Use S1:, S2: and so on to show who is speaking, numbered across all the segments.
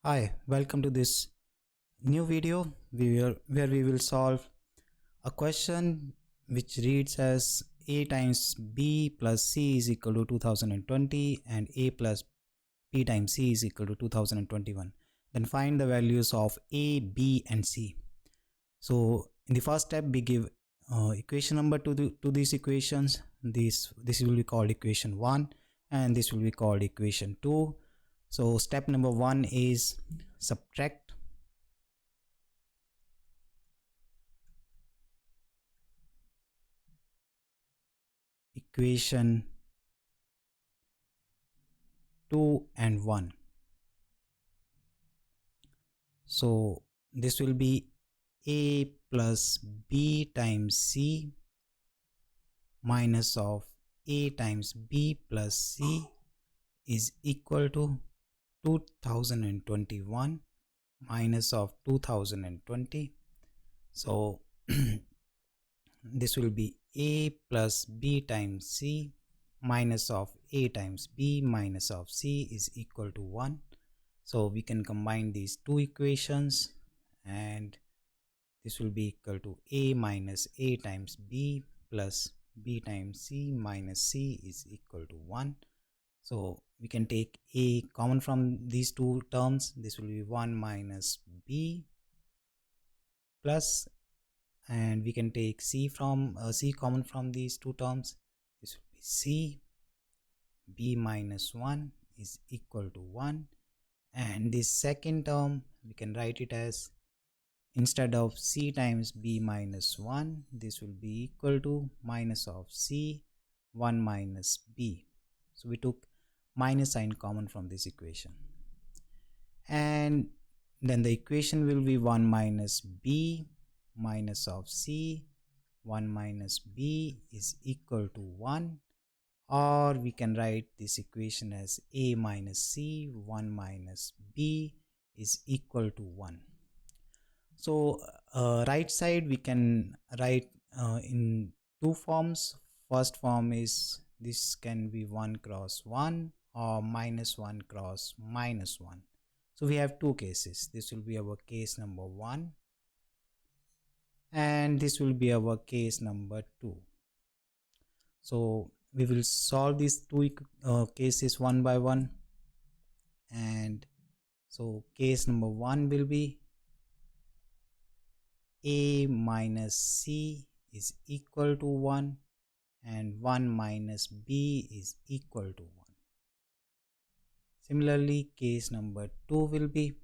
S1: Hi, welcome to this new video where we will solve a question which reads as a times b plus c is equal to 2020 and a plus b times c is equal to 2021. Then find the values of a, b and c. So in the first step we give equation number to these equations. This will be called equation 1 and this will be called equation 2. So step number 1 is subtract equation 2 and 1. So this will be a plus b times c minus of a times b plus c is equal to 2021 minus of 2020. So this will be a plus b times c minus of a times b minus of c is equal to 1. So we can combine these two equations and this will be equal to a minus a times b plus b times c minus c is equal to 1. So we can take a common from these two terms. This will be 1 minus b plus, and we can take c common from these two terms. This will be c. B minus 1 is equal to 1, and this second term we can write it as, instead of c times b minus 1, this will be equal to minus of c 1 minus b. So we took minus sign common from this equation, and then the equation will be 1 minus b minus of c 1 minus b is equal to 1, or we can write this equation as a minus c 1 minus b is equal to 1. So right side we can write in two forms. First form is, this can be 1 cross 1 or minus 1 cross minus 1. So we have two cases. This will be our case number 1 and this will be our case number 2. So we will solve these two cases one by one. And so case number 1 will be a minus c is equal to 1 and 1 minus b is equal to 1. Similarly, case number 2 will be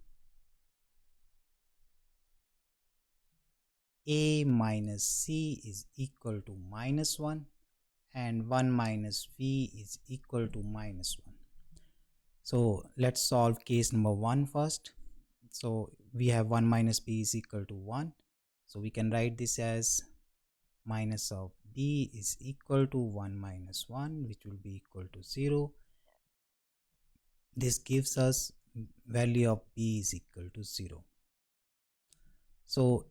S1: a minus c is equal to minus 1 and 1 minus v is equal to minus 1. So let's solve case number 1 first. So we have 1 minus b is equal to 1. So we can write this as minus of b is equal to 1 minus 1, which will be equal to 0. This gives us value of b is equal to 0. So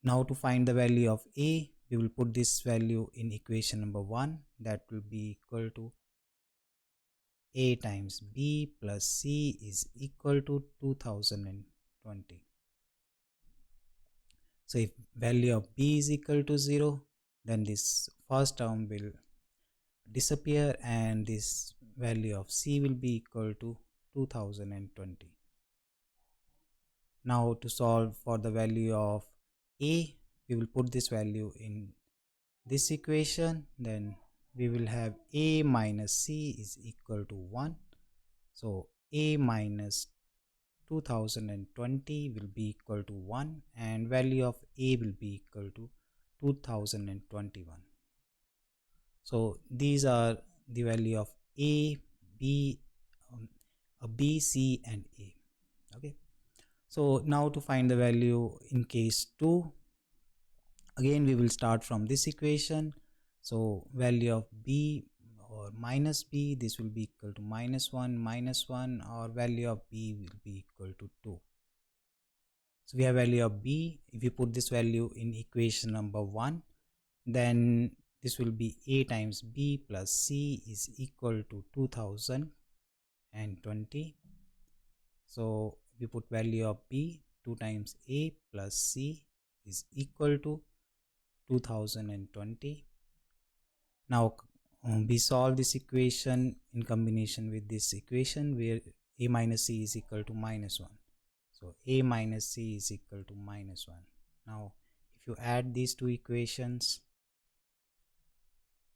S1: now to find the value of a, we will put this value in equation number 1. That will be equal to a times b plus c is equal to 2020. So if value of b is equal to 0, then this first term will disappear and this value of c will be equal to 2020. Now to solve for the value of a, we will put this value in this equation. Then we will have a minus c is equal to 1. So a minus 2020 will be equal to 1 and value of a will be equal to 2021. So these are the value of a, b, b, c and a. Okay. So now to find the value in case 2, again we will start from this equation. So value of b or minus b, this will be equal to minus 1 minus 1, or value of b will be equal to 2. So we have value of b. If you put this value in equation number 1, then this will be a times b plus c is equal to 2020. So we put value of b, 2 times a plus c is equal to 2020. Now we solve this equation in combination with this equation where a minus c is equal to -1. So a minus c is equal to -1. Now if you add these two equations,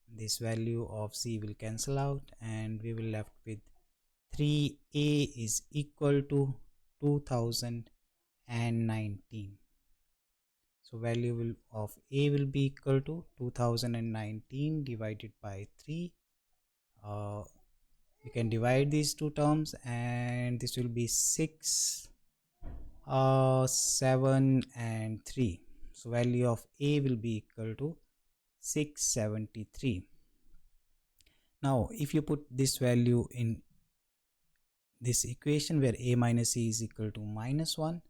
S1: this value of c will cancel out and we will left with 3a is equal to 2019. So value of a will be equal to 2019 divided by 3. We can divide these two terms and this will be 6, 7 and 3. So value of a will be equal to 673. Now if you put this value in this equation where a minus c is equal to -1,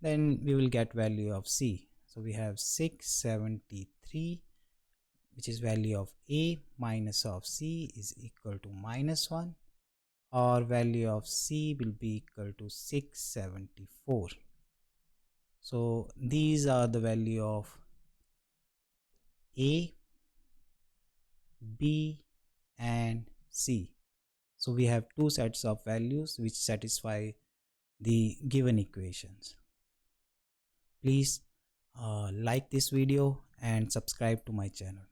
S1: then we will get value of c. So we have 673, which is value of a minus of c is equal to -1, or value of c will be equal to 674. So these are the value of a, b and c. So we have two sets of values which satisfy the given equations. Please like this video and subscribe to my channel.